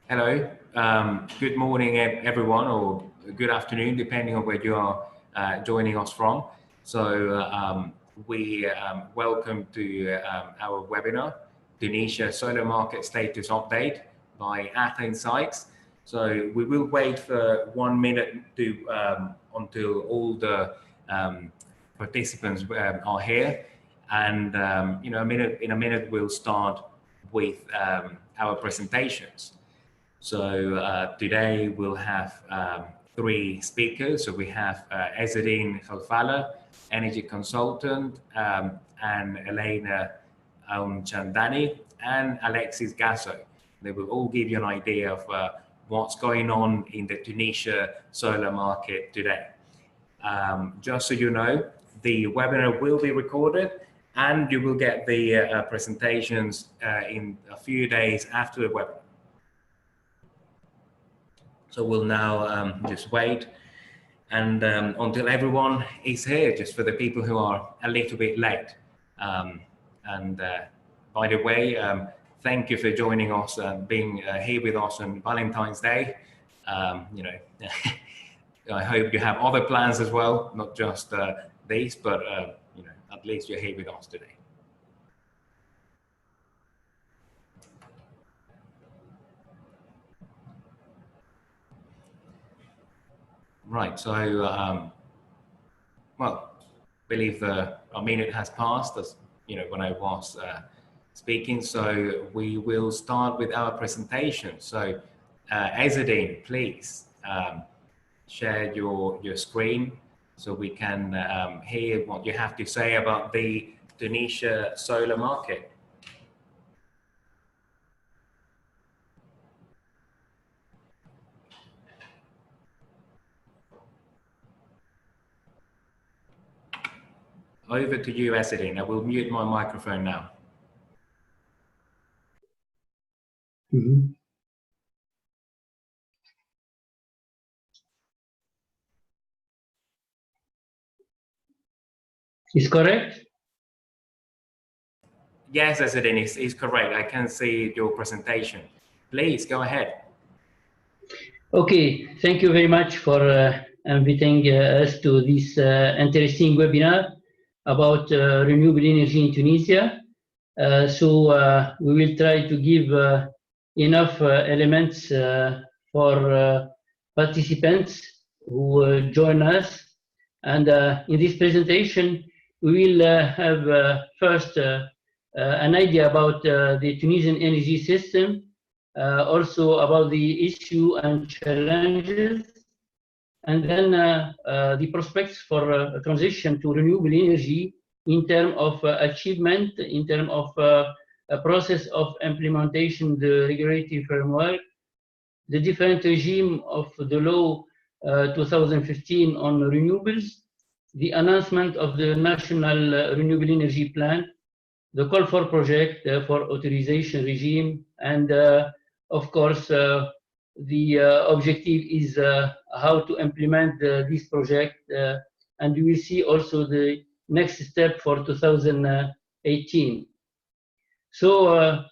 Hello, good morning everyone, or good afternoon, depending on where you are joining us from. So we welcome to our webinar, Tunisia Solar Market Status Update by Atta Insights. So we will wait for 1 minute until all the participants are here, and in a minute we'll start with our presentations. So today we'll have 3 speakers. So we have Ezzedine Khalfala, energy consultant, and Elena Chandani, and Alexis Gasso. They will all give you an idea of what's going on in the Tunisia solar market today. Just so you know, the webinar will be recorded, and you will get the presentations in a few days after the webinar. So we'll now just wait and until everyone is here, just for the people who are a little bit late. By the way, thank you for joining us and being here with us on Valentine's Day. I hope you have other plans as well, not just these, but at least you're here with us today. Right, so, well, I believe a minute has passed, as when I was speaking, so we will start with our presentation. So, Ezzedine, please share your screen so we can hear what you have to say about the Tunisia solar market. Over to you, Ezzedine. I will mute my microphone now. Mm-hmm. Is correct? Yes, Ezzedine, is correct. I can see your presentation. Please go ahead. Okay, thank you very much for inviting us to this interesting webinar about renewable energy in Tunisia. We will try to give enough elements for participants who join us. And in this presentation, we will have first an idea about the Tunisian energy system, also about the issue and challenges, and then the prospects for a transition to renewable energy in terms of achievement, in terms of a process of implementation, the regulatory framework, the different regime of the law 2015 on renewables, the announcement of the National Renewable Energy Plan, the call for project for authorization regime, and of course, the objective is how to implement this project, and you will see also the next step for 2018. So,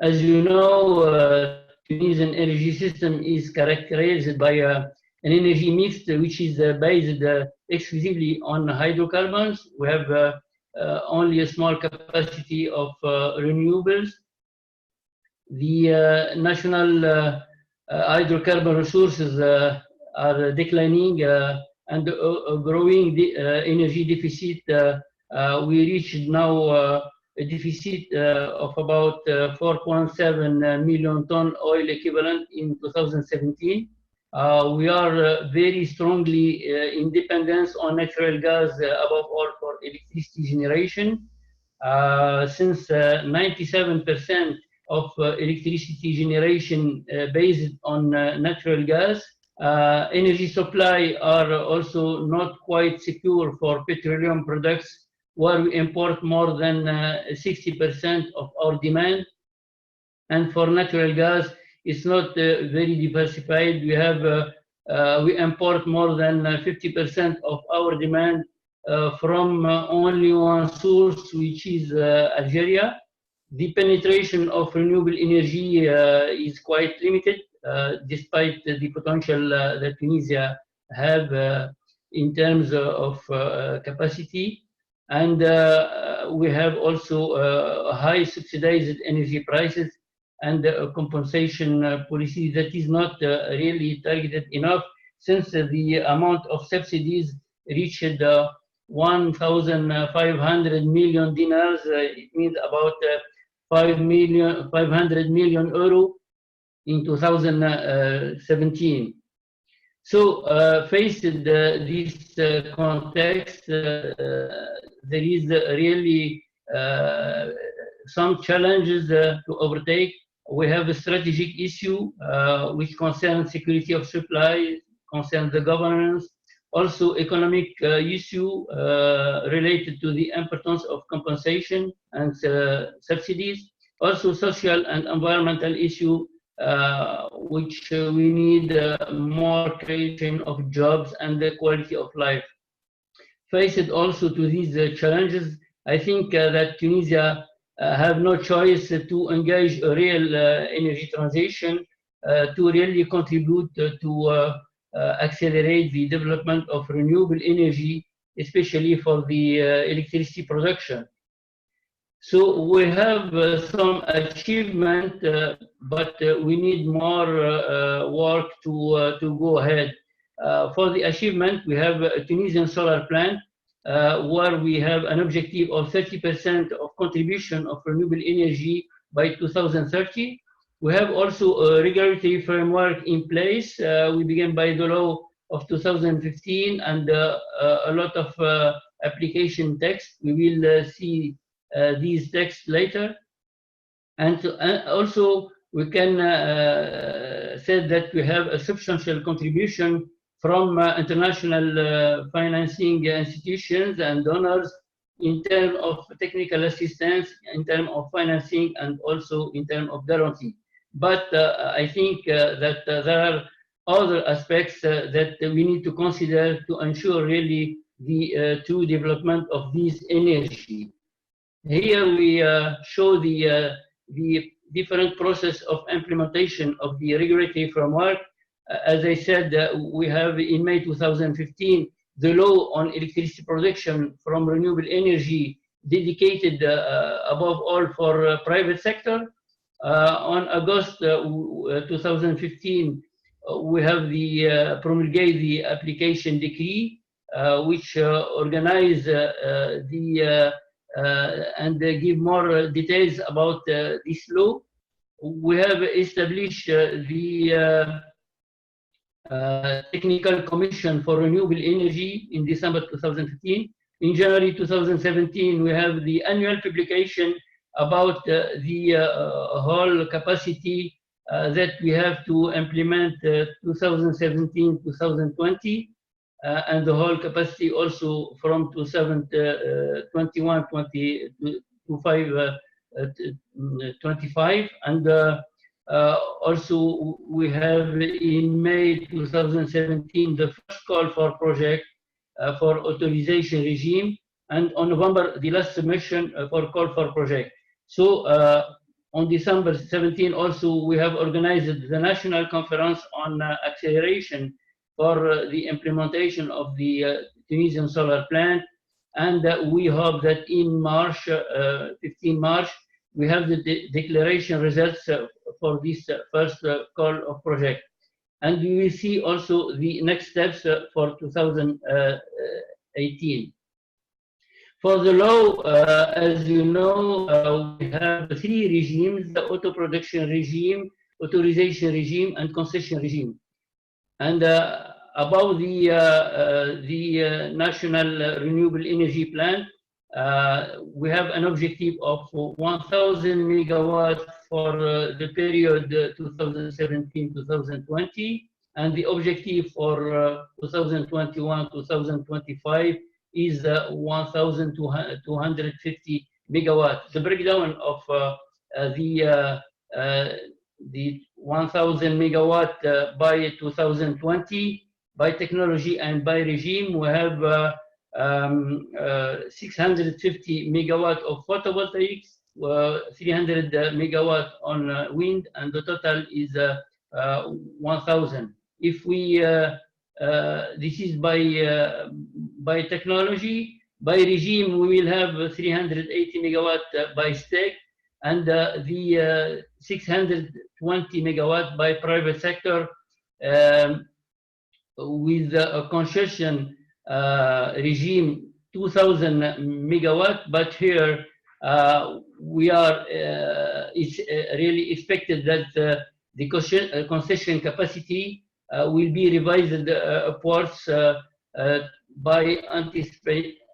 as you know, Tunisian energy system is characterized by an energy mix which is based exclusively on hydrocarbons. We have only a small capacity of renewables. The national hydrocarbon resources are declining and growing the energy deficit. We reached now a deficit of about 4.7 million ton oil equivalent in 2017. We are very strongly independent on natural gas, above all for electricity generation. Since 97% of electricity generation based on natural gas, energy supply are also not quite secure for petroleum products, where we import more than 60% of our demand. And for natural gas, it's not very diversified. We import more than 50% of our demand from only one source, which is Algeria. The penetration of renewable energy is quite limited. despite the potential that Tunisia have in terms of capacity. And we have also high subsidized energy prices and compensation policy that is not really targeted enough, since the amount of subsidies reached 1,500 million dinars. It means about 500 million euro in 2017. So, faced this context, there is really some challenges to overtake. We have a strategic issue which concerns security of supply, concerns the governance, also economic issue related to the importance of compensation and subsidies, also social and environmental issue which we need more creation of jobs and the quality of life. Faced also to these challenges, I think that Tunisia have no choice to engage a real energy transition to really contribute to accelerate the development of renewable energy, especially for the electricity production. So we have some achievement, but we need more work to go ahead. For the achievement, we have a Tunisian Solar Plan, where we have an objective of 30% of contribution of renewable energy by 2030. We have also a regulatory framework in place. We began by the law of 2015 and a lot of application text. We will see these texts later. And also we can say that we have a substantial contribution from international financing institutions and donors in terms of technical assistance, in terms of financing, and also in terms of guarantee. But I think that there are other aspects that we need to consider to ensure really the true development of this energy. Here we show the different process of implementation of the regulatory framework. As I said, we have in May 2015 the law on electricity production from renewable energy dedicated above all for private sector. On August 2015, we have the promulgate the application decree, which organize and give more details about this law. We have established the Technical Commission for Renewable Energy in December 2015. In January 2017, we have the annual publication about the whole capacity that we have to implement 2017-2020, and the whole capacity also from 2021-25. And also we have in May 2017 the first call for project for authorization regime, and on November the last submission for call for project. So on December 17 also we have organized the National Conference on Acceleration for the implementation of the Tunisian Solar Plan, and we hope that in March, 15 March, we have the declaration results for this first call of project. And we will see also the next steps for 2018. For the law, as you know, we have three regimes: the auto production regime, authorization regime, and concession regime. And about the National Renewable Energy Plan, we have an objective of 1,000 megawatts for the period 2017-2020, and the objective for 2021-2025 is 1,250 megawatts. The breakdown of the 1,000 megawatt by 2020 by technology and by regime, we have 650 megawatt of photovoltaics, 300 megawatt on wind, and the total is 1000. If we this is by technology. By regime, we will have 380 megawatt by STEG, and the 620 megawatt by private sector, with a concession regime 2000 megawatt. But here we are, it's really expected that the concession capacity will be revised upwards by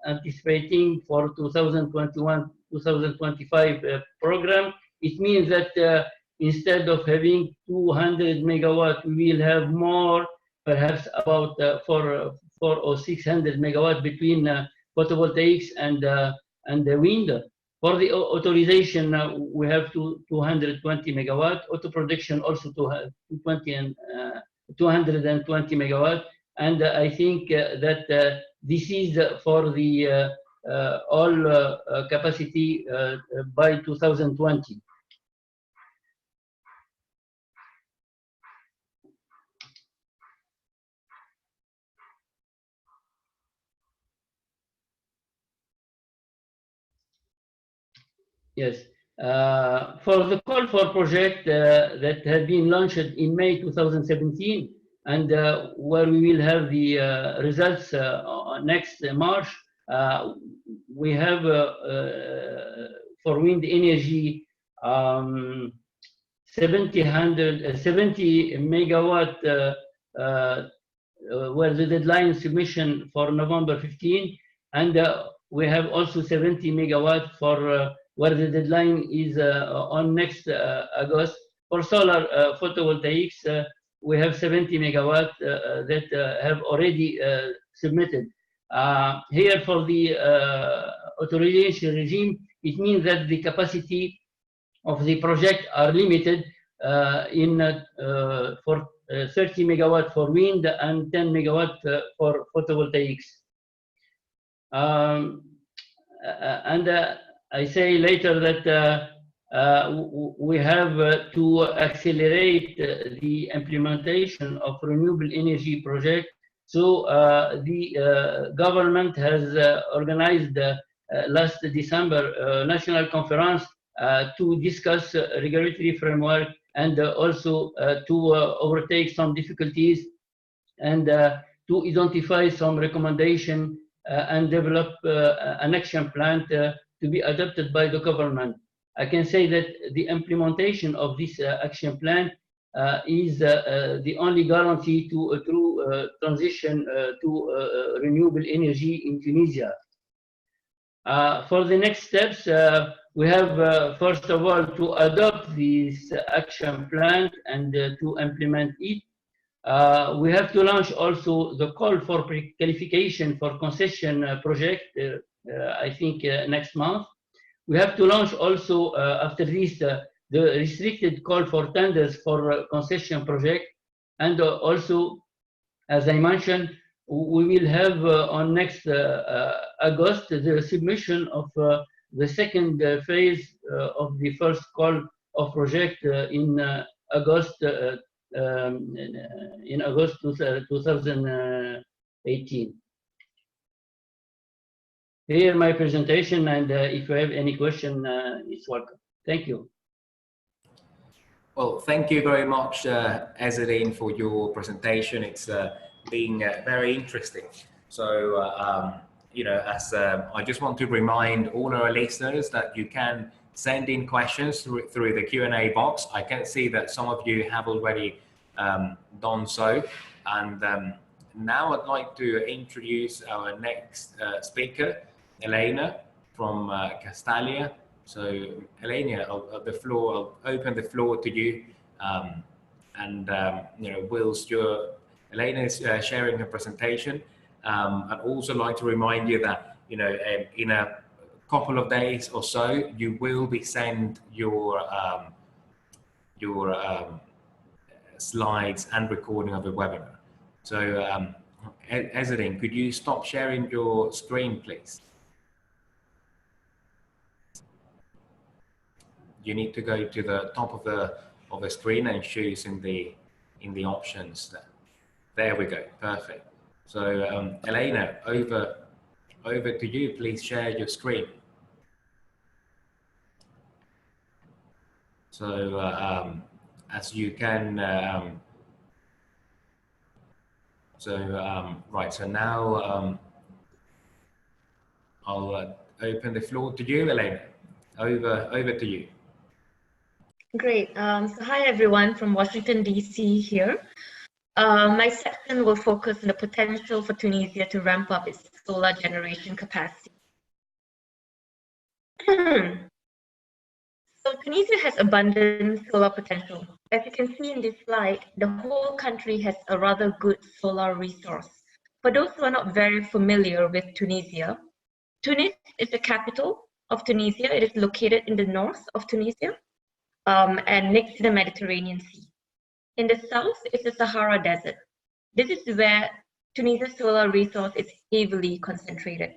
anticipating for 2021-2025 program. It means that instead of having 200 megawatt, we will have more, perhaps about 400 or 600 megawatt between photovoltaics and the wind. For the authorization, we have 220 megawatt. Auto production also 220 megawatt. And I think that this is for the all capacity by 2020. Yes. For the call for project that had been launched in May 2017, and where we will have the results next March, we have for wind energy 70 megawatt where the deadline submission for November 15, and we have also 70 megawatt for where the deadline is on next August. For solar photovoltaics, we have 70 megawatt that have already submitted. Here for the authorization regime, it means that the capacity of the project are limited for 30 megawatt for wind and 10 megawatt for photovoltaics. And I say later that we have to accelerate the implementation of renewable energy project. So the government has organized last December national conference to discuss regulatory framework, and also to overtake some difficulties, and to identify some recommendation and develop an action plan to be adopted by the government. I can say that the implementation of this action plan is the only guarantee to a true transition to renewable energy in Tunisia. For the next steps, we have first of all to adopt this action plan and to implement it. We have to launch also the call for pre-qualification for concession project, I think next month. We have to launch also after this the restricted call for tenders for concession project, and also, as I mentioned, we will have on next August the submission of the second phase of the first call of project in August 2018. Here my presentation, and if you have any question, it's welcome. Thank you. Well, thank you very much, Ezzeldine, for your presentation. It's been very interesting. So, you know, as I just want to remind all our listeners that you can send in questions through the Q&A box. I can see that some of you have already done so. And now I'd like to introduce our next speaker, Elena from Castalia. So, Elena, I'll open the floor to you. You know, whilst Elena is sharing her presentation, I'd also like to remind you that, you know, in a couple of days or so, you will be sent your slides and recording of the webinar. So, Ezzeldine, could you stop sharing your screen, please? You need to go to the top of the screen and choose in the the options there. There we go, perfect. So Elena, over to you. Please share your screen. So as you can, right. So now I'll open the floor to you, Elena. Over to you. Great. So hi everyone from Washington DC here. My section will focus on the potential for Tunisia to ramp up its solar generation capacity. So Tunisia has abundant solar potential. As you can see in this slide, the whole country has a rather good solar resource. For those who are not very familiar with Tunisia, Tunis is the capital of Tunisia. It is located in the north of Tunisia and next to the Mediterranean Sea. In the south is the Sahara Desert. This is where Tunisia's solar resource is heavily concentrated.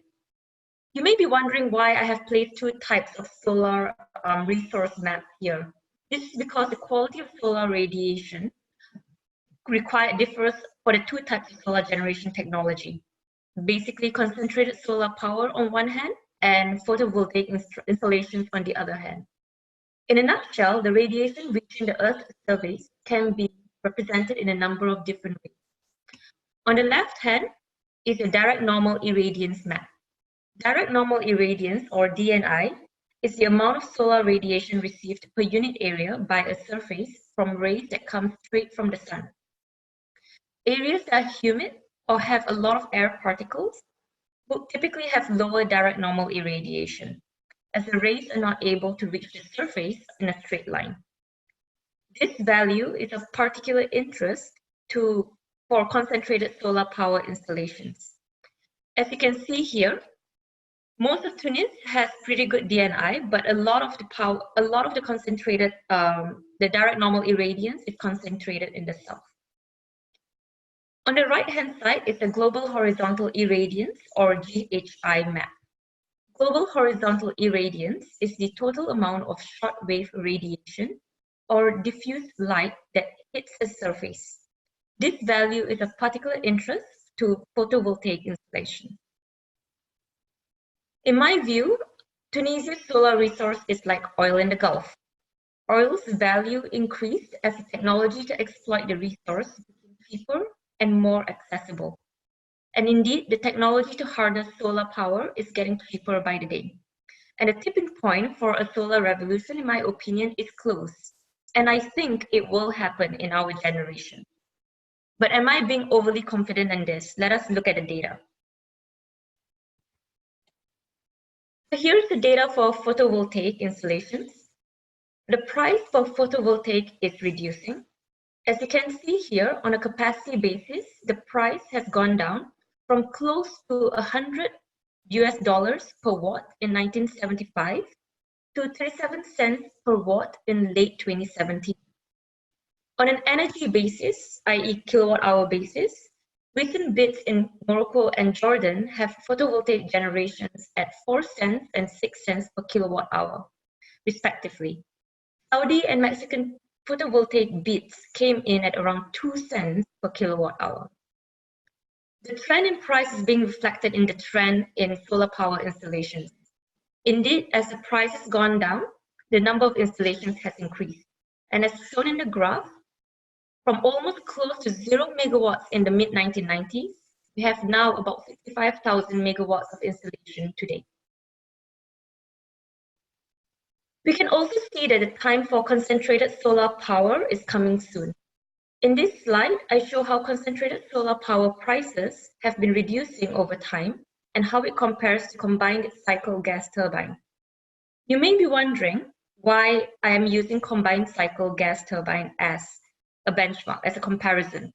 You may be wondering why I have placed two types of solar resource map here. This is because the quality of solar radiation required differs for the two types of solar generation technology. Basically concentrated solar power on one hand and photovoltaic installations on the other hand. In a nutshell, the radiation reaching the Earth's surface can be represented in a number of different ways. On the left hand is a direct normal irradiance map. Direct normal irradiance, or DNI, is the amount of solar radiation received per unit area by a surface from rays that come straight from the sun. Areas that are humid or have a lot of air particles will typically have lower direct normal irradiation, as the rays are not able to reach the surface in a straight line. This value is of particular interest for concentrated solar power installations. As you can see here, most of Tunis has pretty good DNI, but a lot of the concentrated, the direct normal irradiance is concentrated in the south. On the right-hand side is the global horizontal irradiance, or GHI map. Global horizontal irradiance is the total amount of short-wave radiation or diffuse light that hits the surface. This value is of particular interest to photovoltaic installation. In my view, Tunisia's solar resource is like oil in the Gulf. Oil's value increased as the technology to exploit the resource became cheaper and more accessible. And indeed, the technology to harness solar power is getting cheaper by the day. And the tipping point for a solar revolution, in my opinion, is close. And I think it will happen in our generation. But am I being overly confident in this? Let us look at the data. So here's the data for photovoltaic installations. The price for photovoltaic is reducing. As you can see here, on a capacity basis, the price has gone down from close to $100 per watt in 1975 to 37 cents per watt in late 2017. On an energy basis, i.e. kilowatt hour basis, recent bids in Morocco and Jordan have photovoltaic generations at 4 cents and 6 cents per kilowatt hour, respectively. Saudi and Mexican photovoltaic bids came in at around 2 cents per kilowatt hour. The trend in price is being reflected in the trend in solar power installations. Indeed, as the price has gone down, the number of installations has increased. And as shown in the graph, from almost close to 0 megawatts in the mid-1990s, we have now about 65,000 megawatts of installation today. We can also see that the time for concentrated solar power is coming soon. In this slide, I show how concentrated solar power prices have been reducing over time and how it compares to combined cycle gas turbine. You may be wondering why I am using combined cycle gas turbine as a benchmark, as a comparison.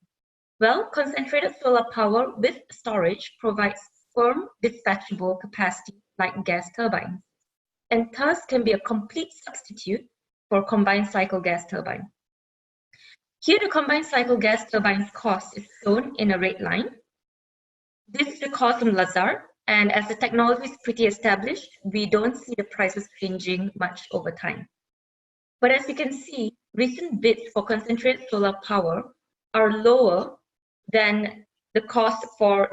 Well, concentrated solar power with storage provides firm dispatchable capacity like gas turbines, and thus can be a complete substitute for combined cycle gas turbine. Here, the combined cycle gas turbine's cost is shown in a red line. This is the cost from Lazard, and as the technology is pretty established, we don't see the prices changing much over time. But as you can see, recent bids for concentrated solar power are lower than the cost for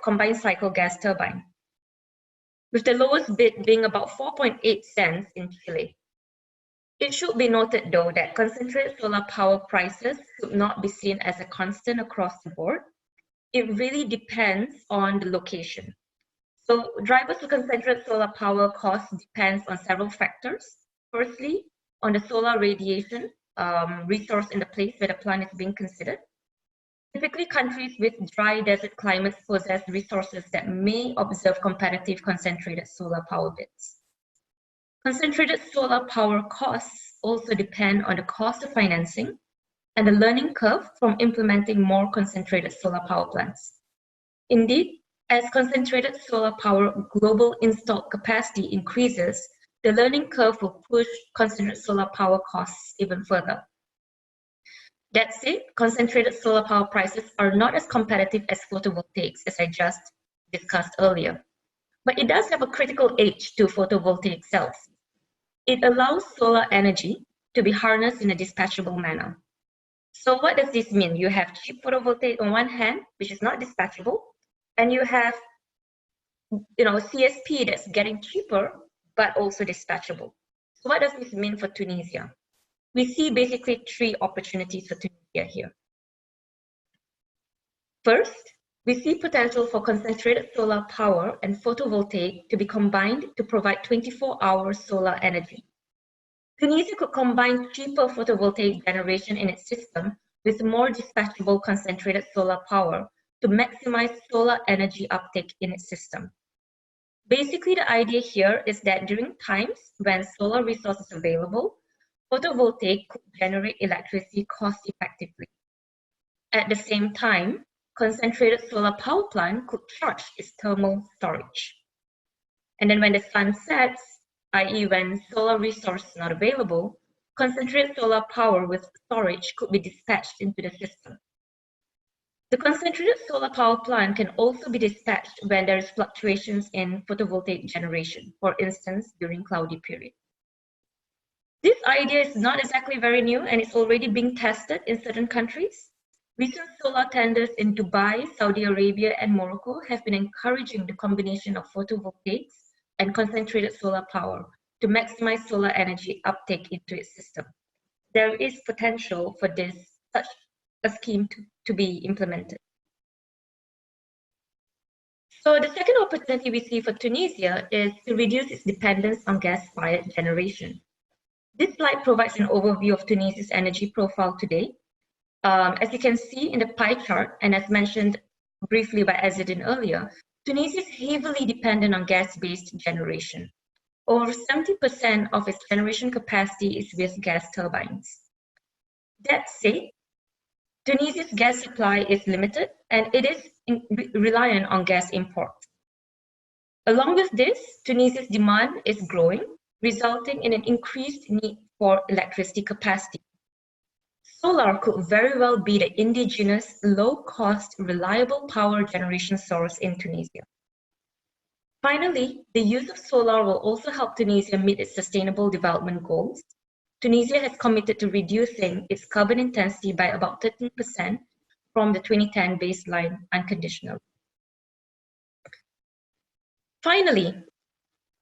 combined cycle gas turbine, with the lowest bid being about 4.8 cents in Chile. It should be noted, though, that concentrated solar power prices should not be seen as a constant across the board. It really depends on the location. So drivers for concentrated solar power costs depends on several factors. Firstly, on the solar radiation resource in the place where the plant is being considered. Typically, countries with dry desert climates possess resources that may observe competitive concentrated solar power bids. Concentrated solar power costs also depend on the cost of financing and the learning curve from implementing more concentrated solar power plants. Indeed, as concentrated solar power global installed capacity increases, the learning curve will push concentrated solar power costs even further. That said, concentrated solar power prices are not as competitive as photovoltaics, as I just discussed earlier. But it does have a critical edge to photovoltaic cells. It allows solar energy to be harnessed in a dispatchable manner. So what does this mean? You have cheap photovoltaic on one hand, which is not dispatchable, and you have CSP that's getting cheaper, but also dispatchable. So what does this mean for Tunisia? We see basically three opportunities for Tunisia here. First, we see potential for concentrated solar power and photovoltaic to be combined to provide 24-hour solar energy. Tunisia could combine cheaper photovoltaic generation in its system with more dispatchable concentrated solar power to maximize solar energy uptake in its system. Basically, the idea here is that during times when solar resources are available, photovoltaic could generate electricity cost effectively. At the same time, concentrated solar power plant could charge its thermal storage. And then when the sun sets, i.e. when solar resource is not available, concentrated solar power with storage could be dispatched into the system. The concentrated solar power plant can also be dispatched when there is fluctuations in photovoltaic generation, for instance, during cloudy periods. This idea is not exactly very new, and it's already being tested in certain countries. Recent solar tenders in Dubai, Saudi Arabia, and Morocco have been encouraging the combination of photovoltaics and concentrated solar power to maximize solar energy uptake into its system. There is potential for such a scheme to be implemented. So the second opportunity we see for Tunisia is to reduce its dependence on gas-fired generation. This slide provides an overview of Tunisia's energy profile today. As you can see in the pie chart, and as mentioned briefly by Azedin earlier, Tunisia is heavily dependent on gas-based generation. Over 70% of its generation capacity is with gas turbines. That said, Tunisia's gas supply is limited and it is reliant on gas imports. Along with this, Tunisia's demand is growing, resulting in an increased need for electricity capacity. Solar could very well be the indigenous, low-cost, reliable power generation source in Tunisia. Finally, the use of solar will also help Tunisia meet its sustainable development goals. Tunisia has committed to reducing its carbon intensity by about 13% from the 2010 baseline unconditionally. Finally,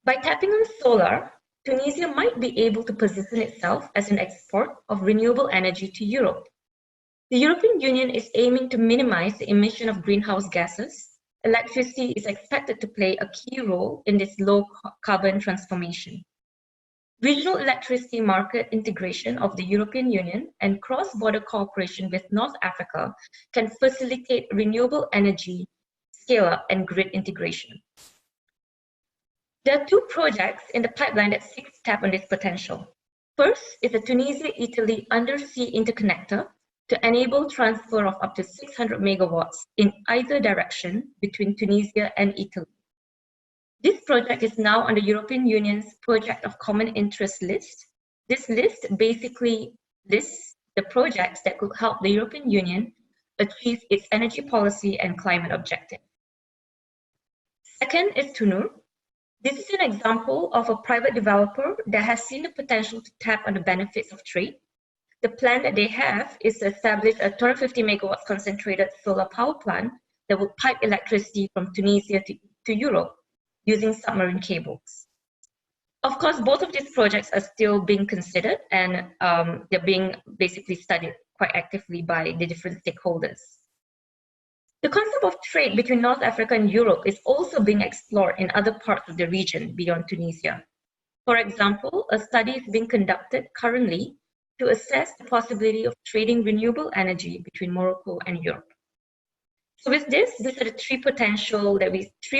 by tapping on solar, Tunisia might be able to position itself as an export of renewable energy to Europe. The European Union is aiming to minimize the emission of greenhouse gases. Electricity is expected to play a key role in this low-carbon transformation. Regional electricity market integration of the European Union and cross-border cooperation with North Africa can facilitate renewable energy scale-up and grid integration. There are two projects in the pipeline that seek to tap on this potential. First is the Tunisia-Italy undersea interconnector to enable transfer of up to 600 megawatts in either direction between Tunisia and Italy. This project is now on the European Union's Project of Common Interest list. This list basically lists the projects that could help the European Union achieve its energy policy and climate objectives. Second is Tunur. This is an example of a private developer that has seen the potential to tap on the benefits of trade. the plan that they have is to establish a 250 megawatts concentrated solar power plant that will pipe electricity from Tunisia to Europe using submarine cables. Of course, both of these projects are still being considered, and they're being basically studied quite actively by the different stakeholders. The concept of trade between North Africa and Europe is also being explored in other parts of the region beyond Tunisia. For example, a study is being conducted currently to assess the possibility of trading renewable energy between Morocco and Europe. So with this, these are the three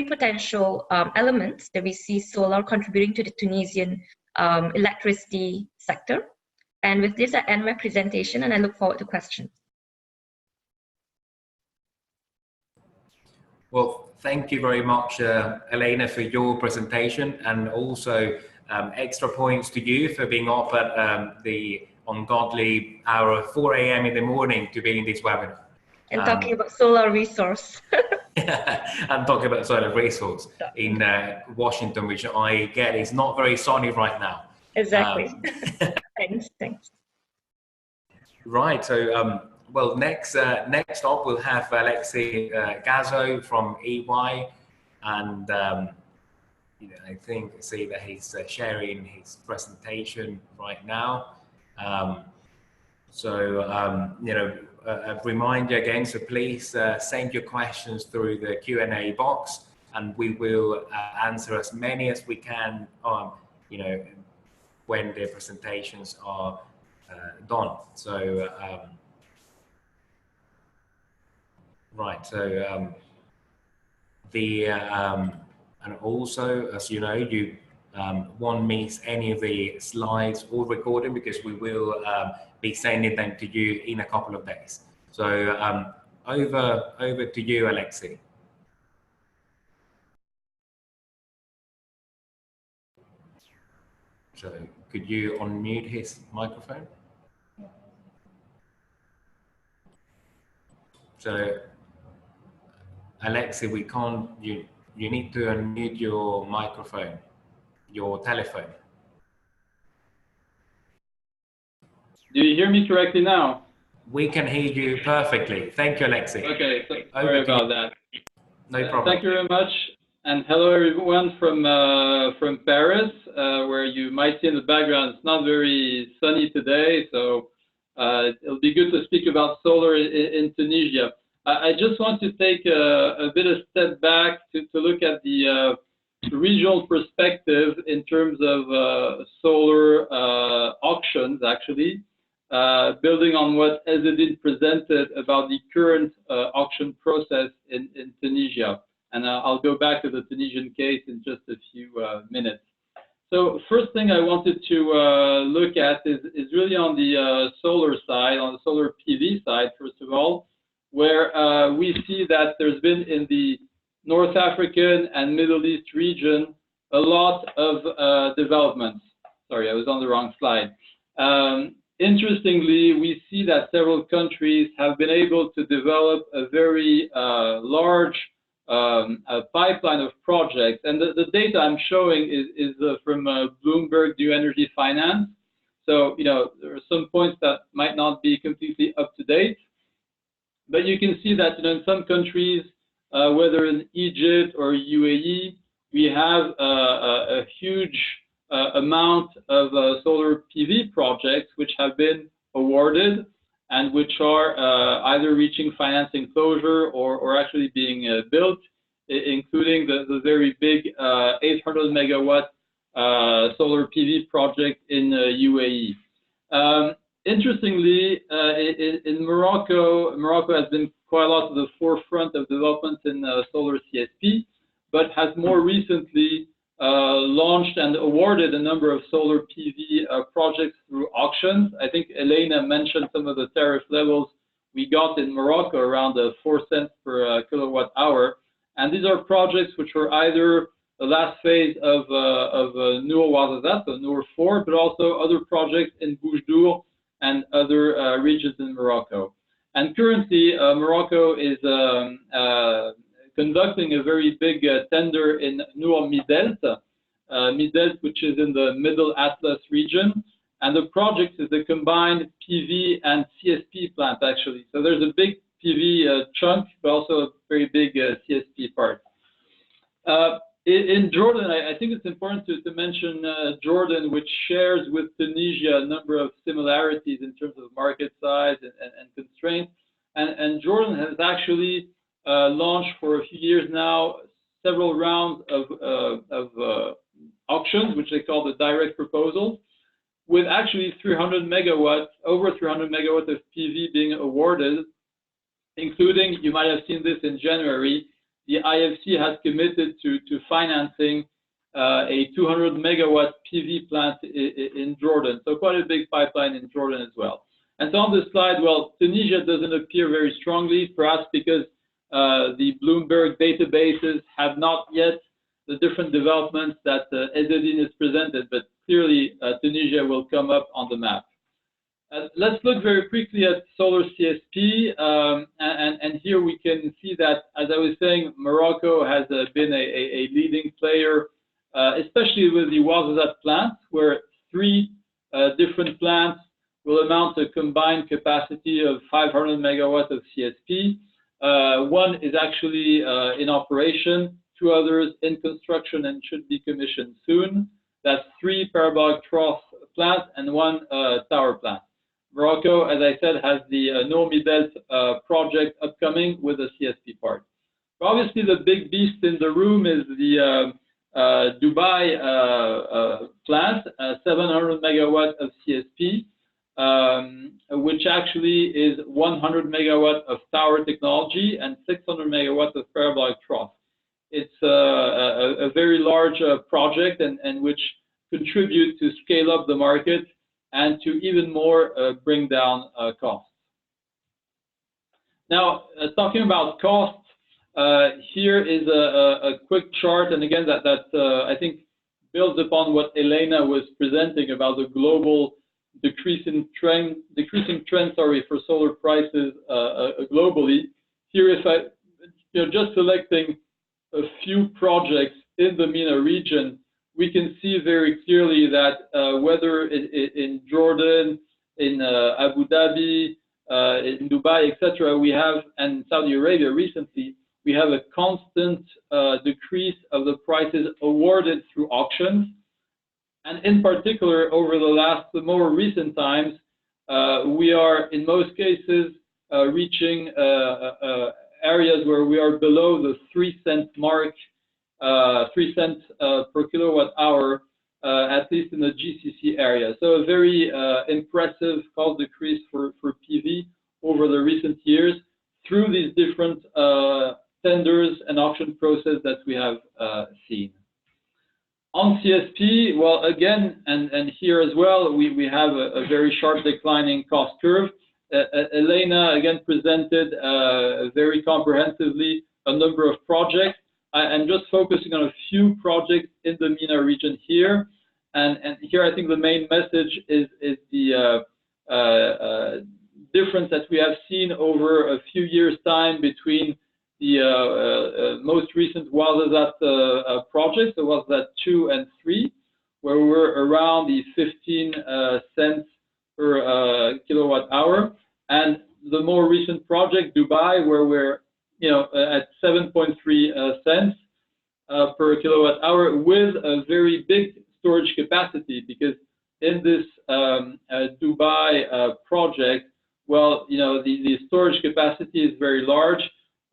potential elements that we see solar contributing to the Tunisian electricity sector. And with this, I end my presentation, and I look forward to questions. Well, thank you very much, Elena, for your presentation, and also extra points to you for being up at the ungodly hour of 4 a.m. in the morning to be in this webinar. And talking about solar resource. I'm talking about solar resource in Washington, which I get is not very sunny right now. Exactly. Thanks. Right. So, well, next up we'll have Alexi Gazzo from EY, and I see that he's sharing his presentation right now. A reminder again, so please send your questions through the Q&A box, and we will answer as many as we can, when the presentations are done. So, right, so and also, as you know, you won't miss any of the slides or recording, because we will be sending them to you in a couple of days. So over to you, Alexi. So could you unmute his microphone? So Alexi, we can't, you need to unmute your microphone, your telephone. Do you hear me correctly now? We can hear you perfectly. Thank you, Alexi. Okay, so sorry about that. No problem. Thank you very much, and hello everyone from Paris, where you might see in the background it's not very sunny today, so it'll be good to speak about solar in Tunisia. I just want to take a bit of step back to look at the regional perspective in terms of solar auctions, actually. Building on what Ezzedine presented about the current auction process in Tunisia. And I'll go back to the Tunisian case in just a few minutes. So first thing I wanted to look at is really on the solar side, on the solar PV side, first of all, where we see that there's been in the North African and Middle East region a lot of developments. Sorry, I was on the wrong slide. Interestingly, we see that several countries have been able to develop a very large pipeline of projects. And the data I'm showing is from Bloomberg New Energy Finance. So, there are some points that might not be completely up to date. But you can see that in some countries, whether in Egypt or UAE, we have a huge amount of solar PV projects which have been awarded and which are either reaching financing closure or actually being built, including the very big 800 megawatt solar PV project in UAE. Interestingly, in Morocco has been quite a lot to the forefront of development in solar CSP, but has more recently launched and awarded a number of solar PV projects through auctions. I think Elena mentioned some of the tariff levels we got in Morocco, around 4 cents per kilowatt hour. And these are projects which were either the last phase of Noor Ouarzazate, so Noor 4, but also other projects in Boujdour and other regions in Morocco. And currently, Morocco is conducting a very big tender in Noor Midelt, which is in the Middle Atlas region. And the project is a combined PV and CSP plant, actually. So there's a big PV chunk, but also a very big CSP part. In Jordan, I think it's important to mention Jordan, which shares with Tunisia a number of similarities in terms of market size and constraints. And Jordan has actually launched for a few years now several rounds of auctions, which they call the direct proposals, with actually 300 megawatts, over 300 megawatts of PV being awarded, including, you might have seen this in January, the IFC has committed to financing a 200 megawatt PV plant in Jordan. So quite a big pipeline in Jordan as well. And so on this slide, well, Tunisia doesn't appear very strongly, perhaps because the Bloomberg databases have not yet the different developments that Ezzedine has presented, but clearly Tunisia will come up on the map. Let's look very quickly at solar CSP, and here we can see that, as I was saying, Morocco has been a leading player, especially with the Ouarzazate plant, where 3 different plants will amount to a combined capacity of 500 megawatts of CSP. One is actually in operation, 2 others in construction and should be commissioned soon. That's 3 parabolic trough plants and 1 tower plant. Morocco, as I said, has the Nomi Belt project upcoming with the CSP part. But obviously, the big beast in the room is the Dubai plant, 700 megawatt of CSP, which actually is 100 megawatt of tower technology and 600 megawatts of parabolic trough. It's a very large project and which contribute to scale up the market and to even more bring down costs. Now, talking about costs, here is a quick chart, and again, that I think builds upon what Elena was presenting about the global decreasing trend for solar prices globally. Here, if I, just selecting a few projects in the MENA region, we can see very clearly that whether in Jordan, in Abu Dhabi, in Dubai, etc., we have, and Saudi Arabia recently, we have a constant decrease of the prices awarded through auctions. And in particular, over the more recent times, we are, in most cases, reaching areas where we are below the 3-cent mark, 3 cents per kilowatt hour, at least in the GCC area. So a very impressive cost decrease for PV over the recent years through these different tenders and auction process that we have seen. On CSP, well, again, and here as well, we have a very sharp declining cost curve. Elena, again, presented very comprehensively a number of projects. I'm just focusing on a few projects in the MENA region here. And here I think the main message is the difference that we have seen over a few years' time between the most recent Ouarzazate projects, so Ouarzazate 2 and 3, where we're around the 15 cents per kilowatt hour, and the more recent project, Dubai, where we're at 7.3 cents per kilowatt hour, with a very big storage capacity, because in this Dubai project, well, the storage capacity is very large,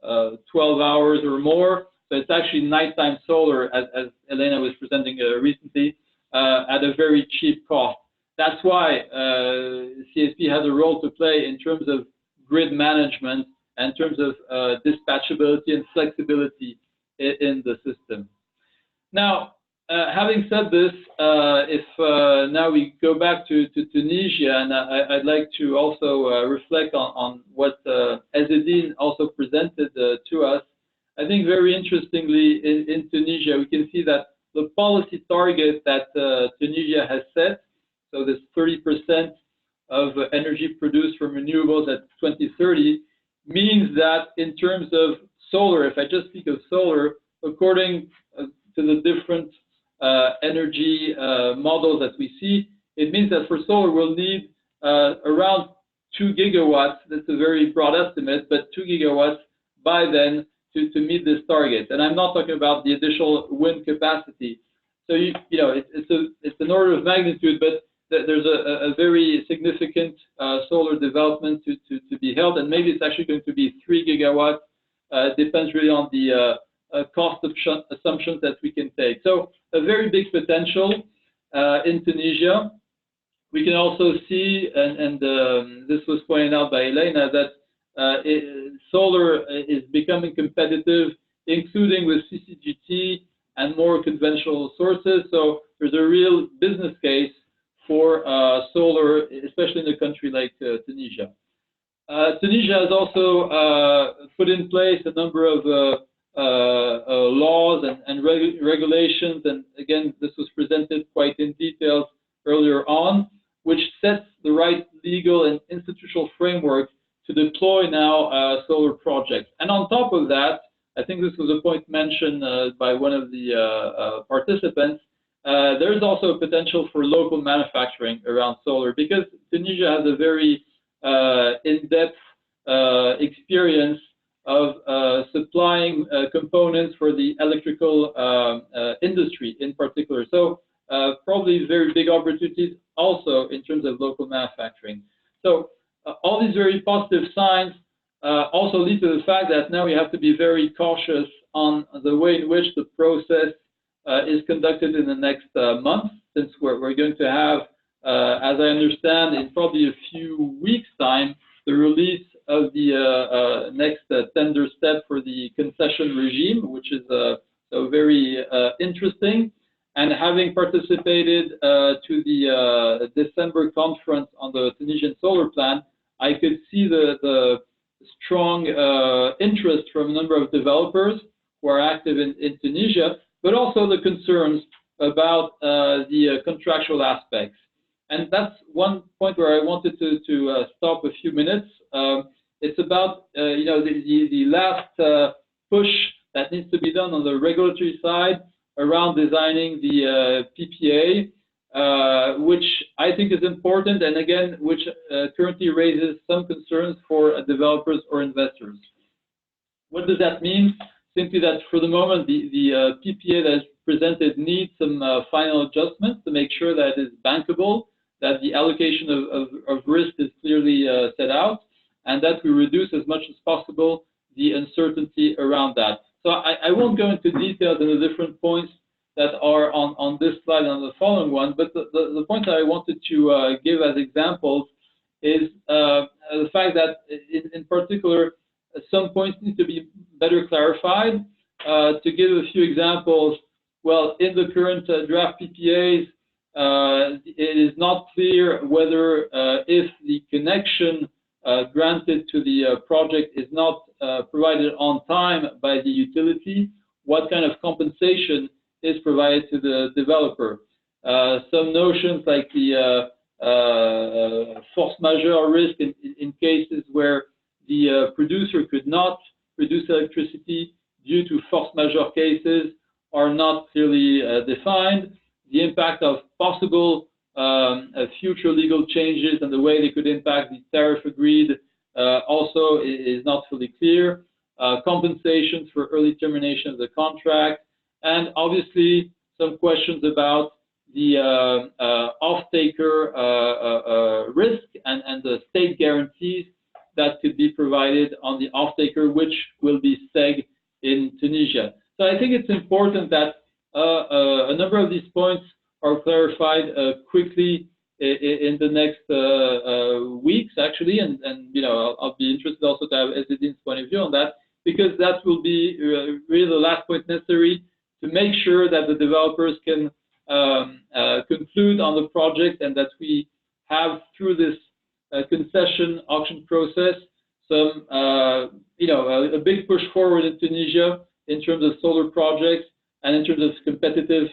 12 hours or more. So it's actually nighttime solar, as Elena was presenting recently, at a very cheap cost. That's why CSP has a role to play in terms of grid management, and in terms of dispatchability and flexibility in the system. Now, having said this, if now we go back to Tunisia, and I'd like to also reflect on what Ezzedine also presented to us. I think very interestingly in Tunisia, we can see that the policy target that Tunisia has set, so this 30% of energy produced from renewables at 2030, means that in terms of solar, if I just speak of solar, according to the different energy models that we see, it means that for solar we'll need around 2 gigawatts. That's a very broad estimate, but 2 gigawatts by then to meet this target. And I'm not talking about the additional wind capacity. So it's an order of magnitude, but there's a very significant solar development to be held, and maybe it's actually going to be 3 gigawatts. Depends really on the cost of assumptions that we can take. So a very big potential in Tunisia. We can also see, and this was pointed out by Elena, that solar is becoming competitive, including with CCGT and more conventional sources. So there's a real business case for solar, especially in a country like Tunisia. Tunisia has also put in place a number of laws and regulations, and again, this was presented quite in detail earlier on, which sets the right legal and institutional framework to deploy now solar projects. And on top of that, I think this was a point mentioned by one of the participants, there's also a potential for local manufacturing around solar, because Tunisia has a very in-depth experience of supplying components for the electrical industry in particular. So probably very big opportunities also in terms of local manufacturing. So all these very positive signs also lead to the fact that now we have to be very cautious on the way in which the process is conducted in the next month, since we're going to have, as I understand, in probably a few weeks' time, the release of the next tender step for the concession regime, which is so very interesting. And having participated to the December conference on the Tunisian Solar Plan, I could see the strong interest from a number of developers who are active in Tunisia, but also the concerns about the contractual aspects. And that's one point where I wanted to stop a few minutes. It's about the last push that needs to be done on the regulatory side around designing the PPA, which I think is important, and again, which currently raises some concerns for developers or investors. What does that mean? Simply that for the moment, the PPA that is presented needs some final adjustments to make sure that it is bankable, that the allocation of risk is clearly set out, and that we reduce as much as possible the uncertainty around that. So I won't go into details in the different points that are on this slide and on the following one, but the point that I wanted to give as examples is the fact that in particular, some points need to be better clarified. To give a few examples, well, in the current draft PPAs, it is not clear whether if the connection granted to the project is not provided on time by the utility, what kind of compensation is provided to the developer. Some notions like the force majeure risk in cases where the producer could not produce electricity due to force majeure cases are not clearly defined. The impact of possible future legal changes and the way they could impact the tariff agreed also is not fully clear. Compensations for early termination of the contract, and obviously some questions about the off-taker risk and the state guarantees that could be provided on the off-taker, which will be STEG in Tunisia. So I think it's important that a number of these points are clarified quickly in the next weeks, actually, and I'll be interested also to have Ezedin's point of view on that, because that will be really the last point necessary to make sure that the developers can conclude on the project, and that we have through this concession auction process some a big push forward in Tunisia in terms of solar projects and in terms of competitive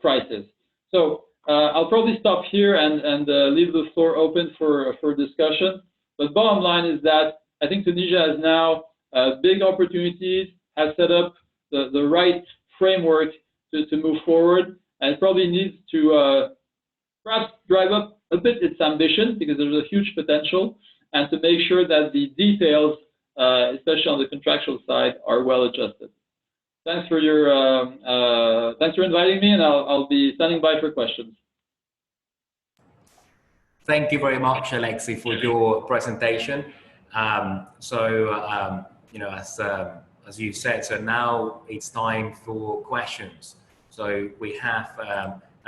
prices. So I'll probably stop here and leave the floor open for discussion. But bottom line is that I think Tunisia has now big opportunities, has set up the right framework to move forward, and probably needs to perhaps drive up a bit its ambition, because there's a huge potential, and to make sure that the details, especially on the contractual side, are well adjusted. Thanks for inviting me, and I'll be standing by for questions. Thank you very much, Alexi, for your presentation. You know, as you said, so now it's time for questions. So we have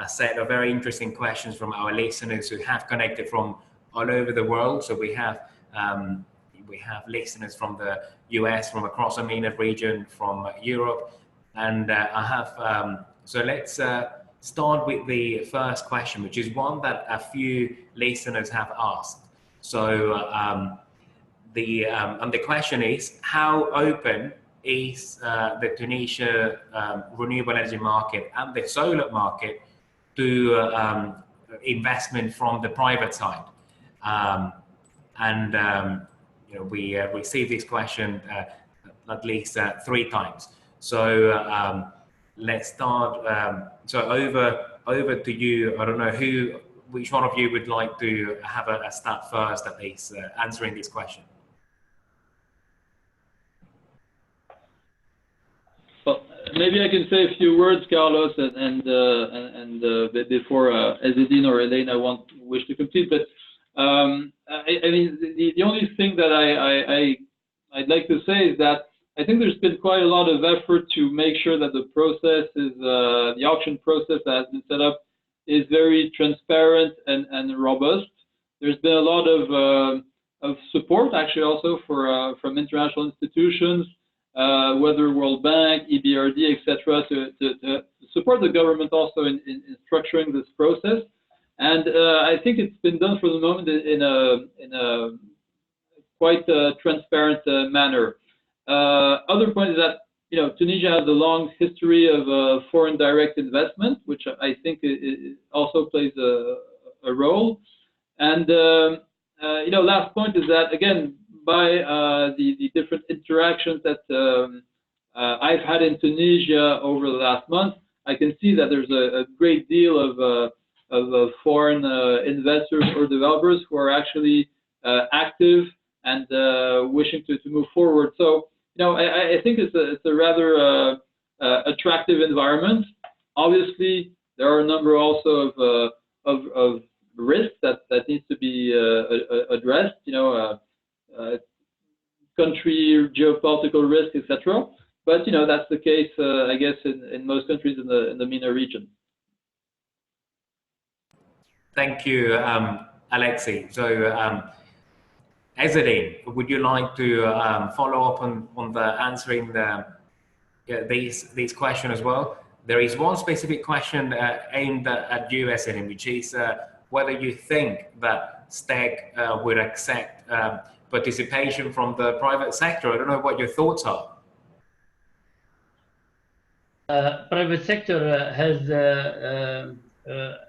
a set of very interesting questions from our listeners who have connected from all over the world. So we have listeners from the US, from across the MENA region, from Europe, and I have. So let's start with the first question, which is one that a few listeners have asked. So the question is, how open is the Tunisia renewable energy market and the solar market to investment from the private side? You know, we received this question at least 3 times. So let's start. So over to you. I don't know which one of you would like to have a start first at least answering this question. Well, maybe I can say a few words, Carlos, and before Ezedine or Elena wish to complete. But I mean, the only thing that I'd like to say is that I think there's been quite a lot of effort to make sure that the process is the auction process that has been set up is very transparent and robust. There's been a lot of support, actually, also from international institutions, whether World Bank, EBRD, etc., to support the government also in structuring this process. And I think it's been done for the moment in a quite transparent manner. Other point is that, you know, Tunisia has a long history of foreign direct investment, which I think it also plays a role. And you know, last point is that, again, by the different interactions that I've had in Tunisia over the last month, I can see that there's a great deal of foreign investors or developers who are actually active and wishing to move forward. So, you know, I think it's a rather attractive environment. Obviously, there are a number also of risks that needs to be addressed. You know, country geopolitical risk, etc. But you know, that's the case, I guess, in most countries in the MENA region. Thank you, Alexi. So, Ezedine, would you like to follow up on the answering these questions as well? There is one specific question aimed at you, Ezedine, which is whether you think that STEG would accept participation from the private sector. I don't know what your thoughts are. Private sector has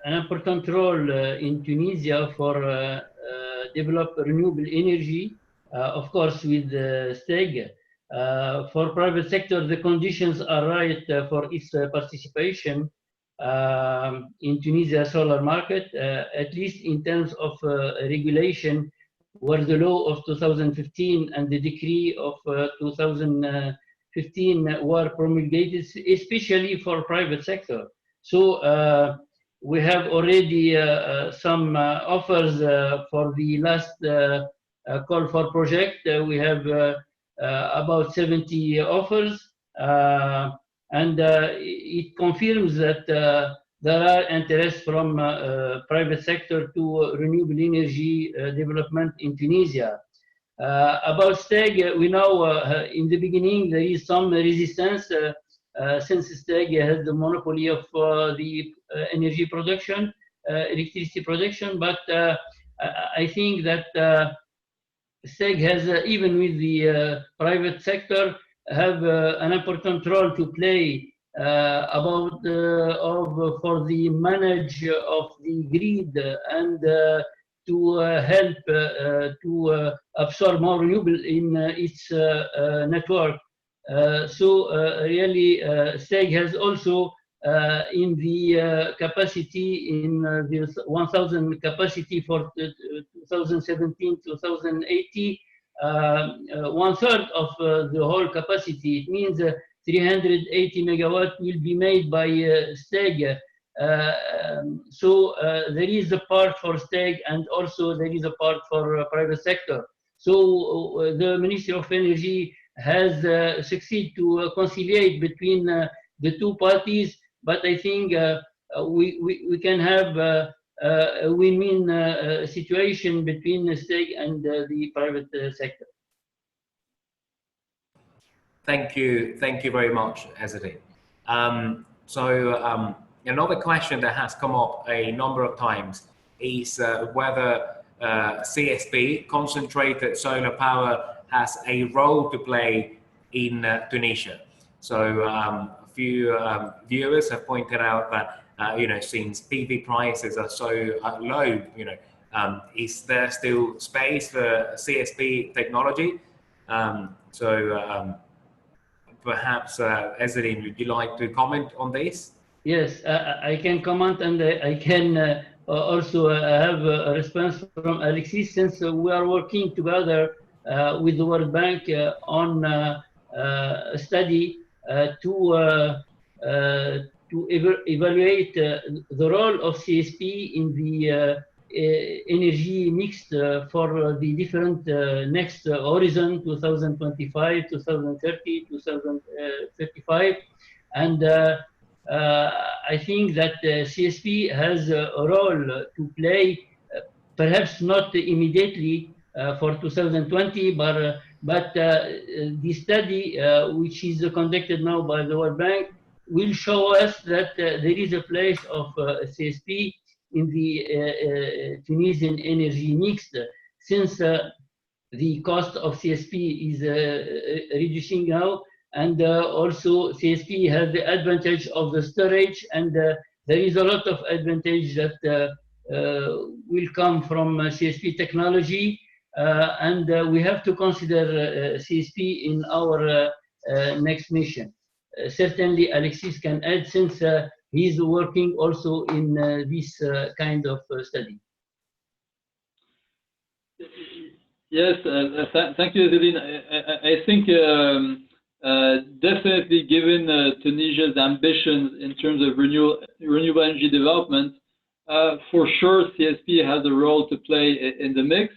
an important role in Tunisia for develop renewable energy, of course, with STEG. For private sector, the conditions are right for its participation in Tunisia solar market, at least in terms of regulation, where the law of 2015 and the decree of 2015 were promulgated, especially for private sector. So we have already some offers for the last call for project. We have about 70 offers, and it confirms that there are interests from private sector to renewable energy development in Tunisia. About STEG, we know in the beginning there is some resistance since STEG has the monopoly of the energy production, electricity production, but I think that STEG has, even with the private sector, have an important role to play for the manage of the grid and to help to absorb more renewable in its network. So really, STEG has also in the capacity in the 1,000 capacity for 2017-2080, 1/3 of the whole capacity. It means 380 megawatt will be made by STEG. So there is a part for STEG, and also there is a part for private sector. So the Ministry of Energy has succeeded to conciliate between the two parties, but I think we can have a win-win situation between the STEG and the private sector. Thank you very much, Ezzeddine. Another question that has come up a number of times is whether CSP, concentrated solar power, has a role to play in Tunisia. So a few viewers have pointed out that since PV prices are so low, is there still space for CSP technology? Perhaps Ezzeddine, would you like to comment on this? Yes, I can comment, and I can also have a response from Alexis, since we are working together with the World Bank on a study to evaluate the role of CSP in the energy mix for the different next horizon, 2025, 2030, 2035, and I think that CSP has a role to play, perhaps not immediately for 2020, but the study which is conducted now by the World Bank will show us that there is a place of CSP in the Tunisian energy mix, since the cost of CSP is reducing now, and also CSP has the advantage of the storage, and there is a lot of advantage that will come from CSP technology, and we have to consider CSP in our next mission. Certainly Alexis can add, since he's working also in this kind of study. Yes, thank you, Ezzeddine. I think definitely, given Tunisia's ambitions in terms of renewable energy development, for sure CSP has a role to play in the mix.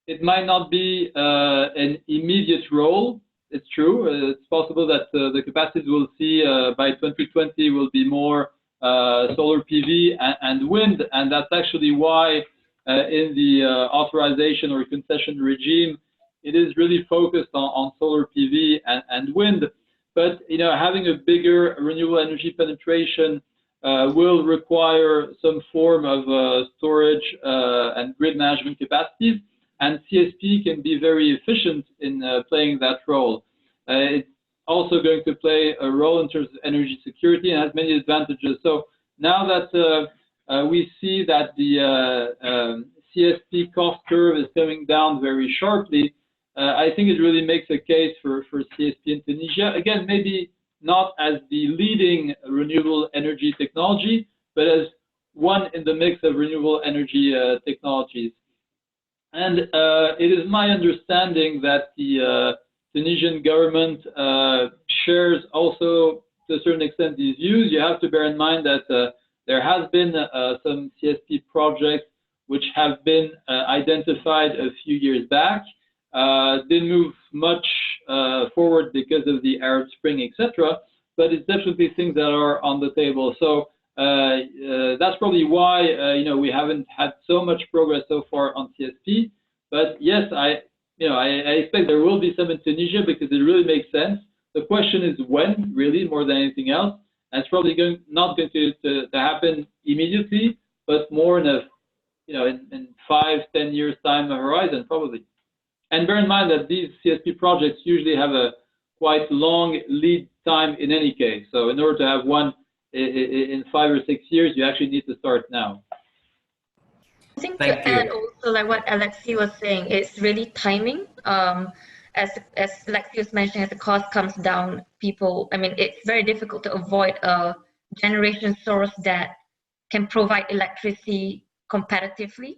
It might not be an immediate role. It's true. It's possible that the capacities we'll see by 2020 will be more solar PV and wind, and that's actually why in the authorization or concession regime, it is really focused on solar PV and wind. But having a bigger renewable energy penetration will require some form of storage and grid management capacities, and CSP can be very efficient in playing that role. It's also going to play a role in terms of energy security and has many advantages. So now that we see that the CSP cost curve is coming down very sharply, I think it really makes a case for CSP in Tunisia. Again, maybe not as the leading renewable energy technology, but as one in the mix of renewable energy technologies. And it is my understanding that the Tunisian government shares also, to a certain extent, these views. You have to bear in mind that there has been some CSP projects which have been identified a few years back. Didn't move much forward because of the Arab Spring, etc. But it's definitely things that are on the table. So that's probably why we haven't had so much progress so far on CSP. But yes, I expect there will be some in Tunisia because it really makes sense. The question is when, really, more than anything else. And it's probably not going to happen immediately, but more in a in 5-10 years time horizon probably. And bear in mind that these CSP projects usually have a quite long lead time in any case. So in order to have one in 5 or 6 years, you actually need to start now. I think to add also, like what Alexi was saying, it's really timing. As Alexi was mentioning, as the cost comes down, it's very difficult to avoid a generation source that can provide electricity competitively,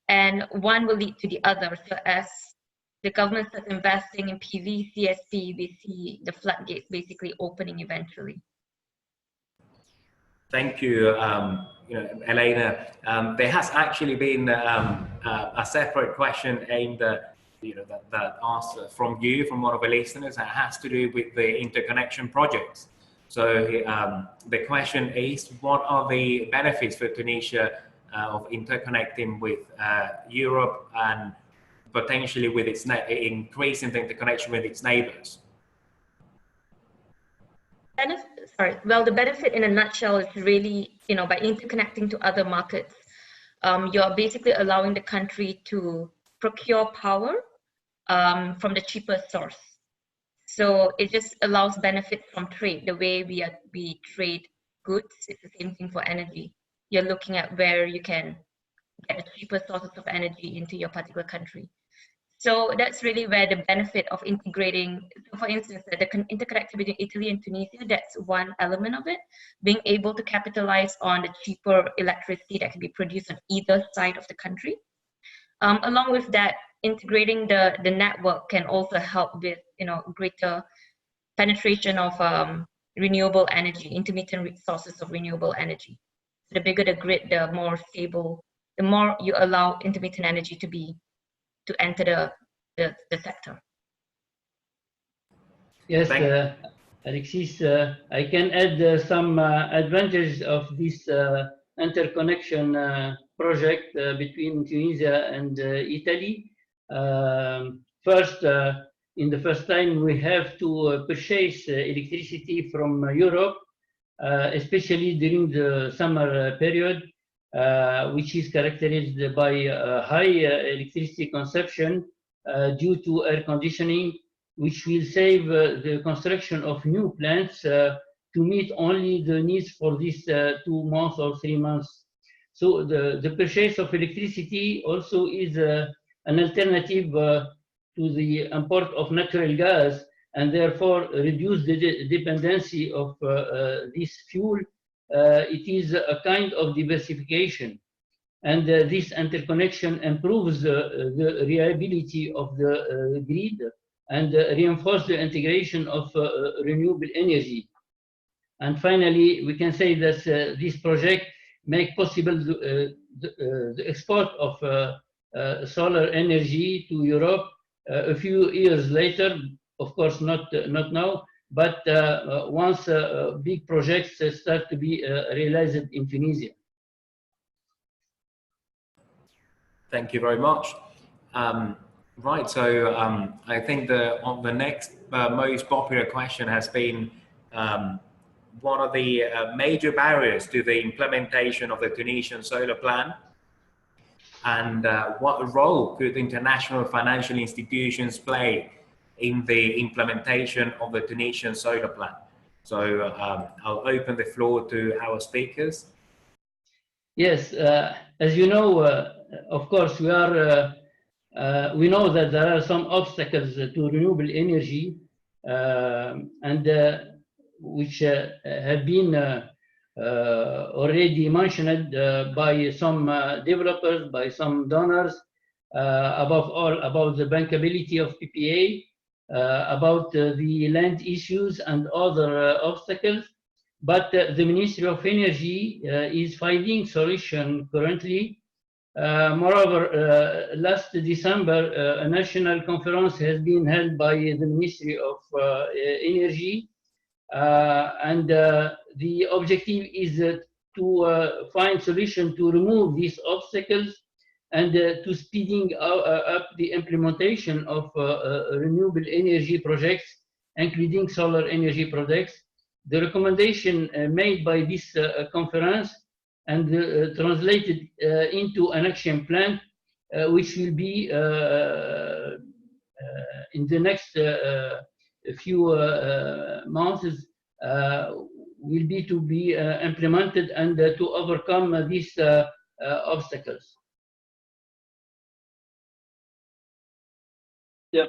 and one will lead to the other. So as the government starts investing in PV, CSP, we see the floodgates basically opening eventually. Thank you, Elena. There has actually been a separate question aimed at, that asked from you, from one of the listeners, that has to do with the interconnection projects. So the question is, what are the benefits for Tunisia of interconnecting with Europe and potentially with its increasing the interconnection with its neighbors? Well, the benefit in a nutshell is really, by interconnecting to other markets, you're basically allowing the country to procure power from the cheapest source. So it just allows benefit from trade. The way we trade goods, it's the same thing for energy. You're looking at where you can get the cheapest sources of energy into your particular country. So that's really where the benefit of integrating, for instance, the interconnectivity between Italy and Tunisia, that's one element of it, being able to capitalize on the cheaper electricity that can be produced on either side of the country. Along with that, integrating the network can also help with greater penetration of renewable energy, intermittent sources of renewable energy. So the bigger the grid, the more stable, the more you allow intermittent energy to enter the sector. Yes, Alexis, I can add some advantages of this interconnection project between Tunisia and Italy. First, in the first time, we have to purchase electricity from Europe, especially during the summer period, which is characterized by high electricity consumption due to air conditioning, which will save the construction of new plants to meet only the needs for these 2 months or 3 months. So the purchase of electricity also is an alternative to the import of natural gas, and therefore reduce the dependency of this fuel. It is a kind of diversification, and this interconnection improves the reliability of the grid and reinforces the integration of renewable energy. And finally, we can say that this project makes possible the export of solar energy to Europe a few years later. Of course, not now, but once big projects start to be realized in Tunisia. Thank you very much. Right, so I think the next most popular question has been, what are the major barriers to the implementation of the Tunisian Solar Plan? And what role could international financial institutions play in the implementation of the Tunisian Solar Plan? So I'll open the floor to our speakers. Yes, as you know, of course, we know that there are some obstacles to renewable energy, and which have been already mentioned by some developers, by some donors, above all about the bankability of PPA, about the land issues and other obstacles. But the Ministry of Energy is finding solution currently. Moreover, last December, a national conference has been held by the Ministry of Energy, and the objective is to find solution to remove these obstacles and to speeding up the implementation of renewable energy projects, including solar energy projects. The recommendation made by this conference and translated into an action plan, which will be in the next few months, will be to be implemented and to overcome these obstacles. Yeah.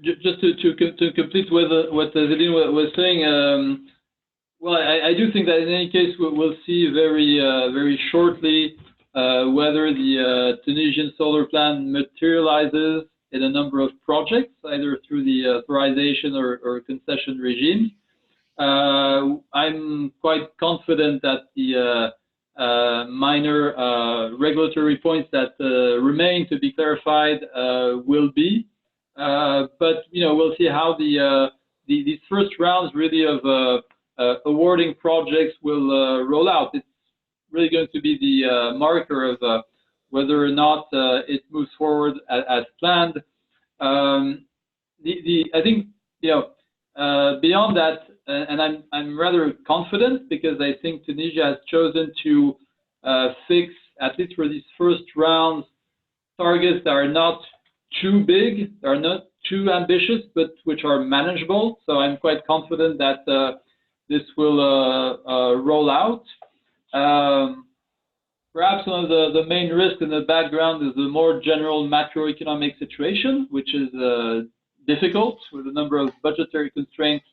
Just to complete what Zéline was saying, Well, I do think that in any case we'll see very shortly whether the Tunisian solar plan materializes in a number of projects, either through the authorization or concession regime. I'm quite confident that the minor regulatory points that remain to be clarified will be, but we'll see how these first rounds really of awarding projects will roll out. It's really going to be the marker of whether or not it moves forward as planned. I think beyond that, and I'm rather confident because I think Tunisia has chosen to fix, at least for these first rounds, targets that are not too big, that are not too ambitious, but which are manageable. So I'm quite confident that this will roll out. Perhaps one of the main risks in the background is the more general macroeconomic situation, which is difficult with a number of budgetary constraints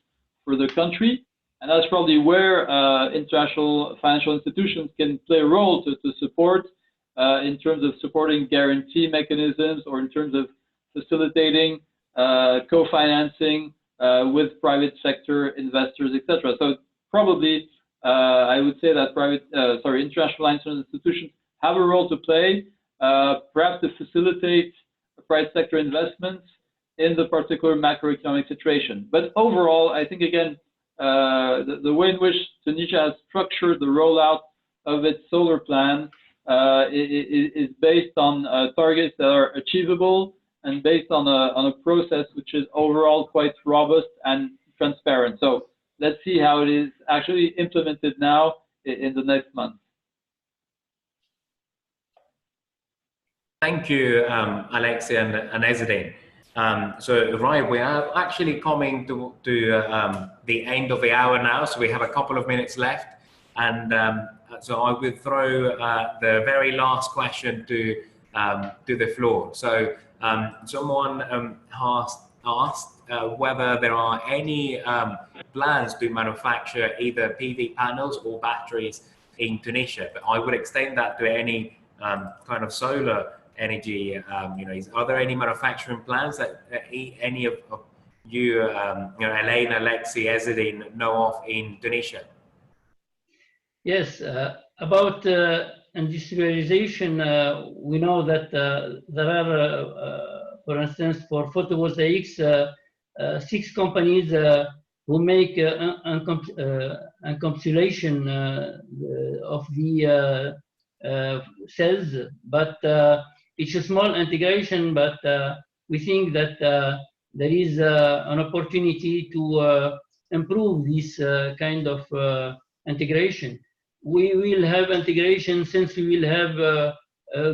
for the country. And that's probably where international financial institutions can play a role to support in terms of supporting guarantee mechanisms or in terms of facilitating co-financing with private sector investors, etc. So probably I would say that international financial institutions have a role to play, perhaps to facilitate private sector investments in the particular macroeconomic situation. But overall, I think again, the way in which Tunisia has structured the rollout of its solar plan is based on targets that are achievable and based on a process which is overall quite robust and transparent. So let's see how it is actually implemented now in the next month. Thank you, Alexia and Ezedine. So right, we are actually coming to the end of the hour now, so we have a couple of minutes left, and so I will throw the very last question to the floor. So someone asked whether there are any plans to manufacture either PV panels or batteries in Tunisia, but I would extend that to any kind of solar energy. Are there any manufacturing plans that any of you, Elaine, Alexi, Ezedine, know of in Tunisia? Yes, about industrialization, we know that there are, for instance, for photovoltaics, 6 companies who make encapsulation of the cells, but it's a small integration, but we think that there is an opportunity to improve this kind of integration. We will have integration since we will have a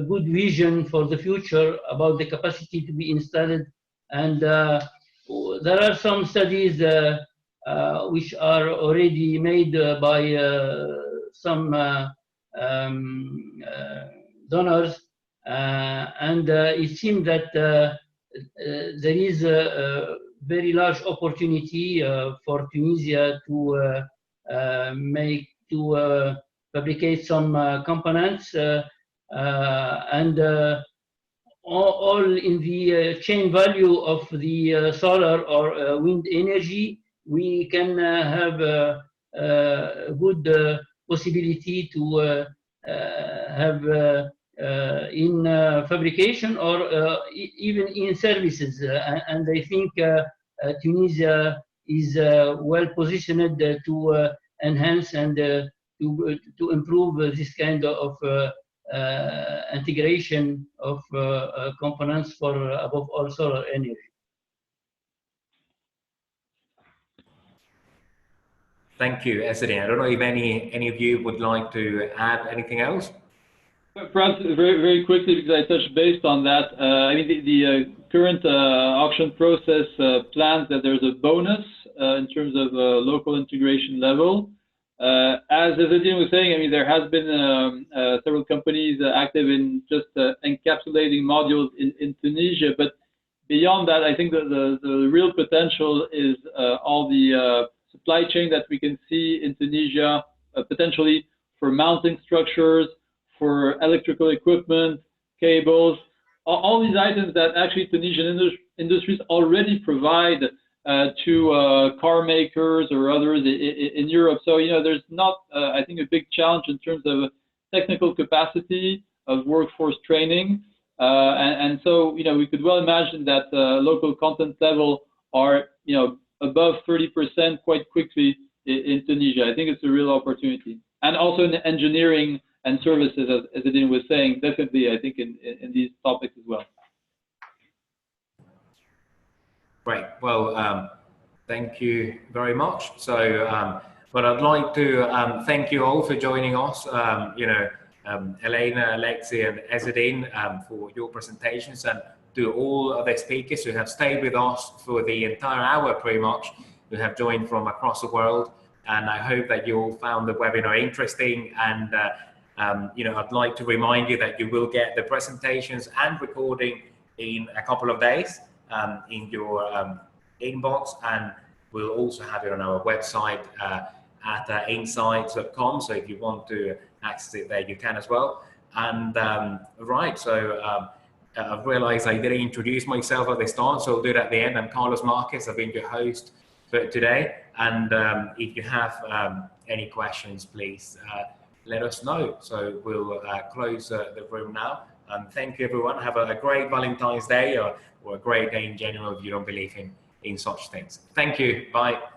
good vision for the future about the capacity to be installed, and there are some studies which are already made by some donors, and it seems that there is a very large opportunity for Tunisia to fabricate some components and all in the chain value of the solar or wind energy. We can have a good possibility to have in fabrication or even in services, and I think Tunisia is well positioned to enhance and to improve this kind of integration of components for above all solar energy. Thank you, Ezedine. I don't know if any of you would like to add anything else. Perhaps very quickly, because I touched base on that. I mean, the current auction process plans that there's a bonus in terms of local integration level. As Ezedine was saying, I mean, there has been several companies active in just encapsulating modules in Tunisia, but beyond that, I think that the real potential is all the supply chain that we can see in Tunisia, potentially for mounting structures, for electrical equipment, cables, all these items that actually Tunisian industries already provide to car makers or others in Europe. So, there's not, I think, a big challenge in terms of technical capacity of workforce training. And so, we could well imagine that local content level are, above 30% quite quickly in Tunisia. I think it's a real opportunity. And also in engineering and services, as Adine was saying, definitely, I think, in these topics as well. Great. Well, thank you very much. So, but I'd like to thank you all for joining us. Elena, Alexi, and Ezadine for your presentations, and to all of the speakers who have stayed with us for the entire hour, pretty much, who have joined from across the world. And I hope that you all found the webinar interesting. And I'd like to remind you that you will get the presentations and recording in a couple of days in your inbox, and we'll also have it on our website at insights.com. So if you want to access it there, you can as well. And right, so I've realized I didn't introduce myself at the start, so I'll do it at the end. I'm Carlos Marquez. I've been your host for today. And if you have any questions, please let us know. So we'll close the room now. Thank you, everyone. Have a great Valentine's Day or a great day in general if you don't believe in such things. Thank you. Bye.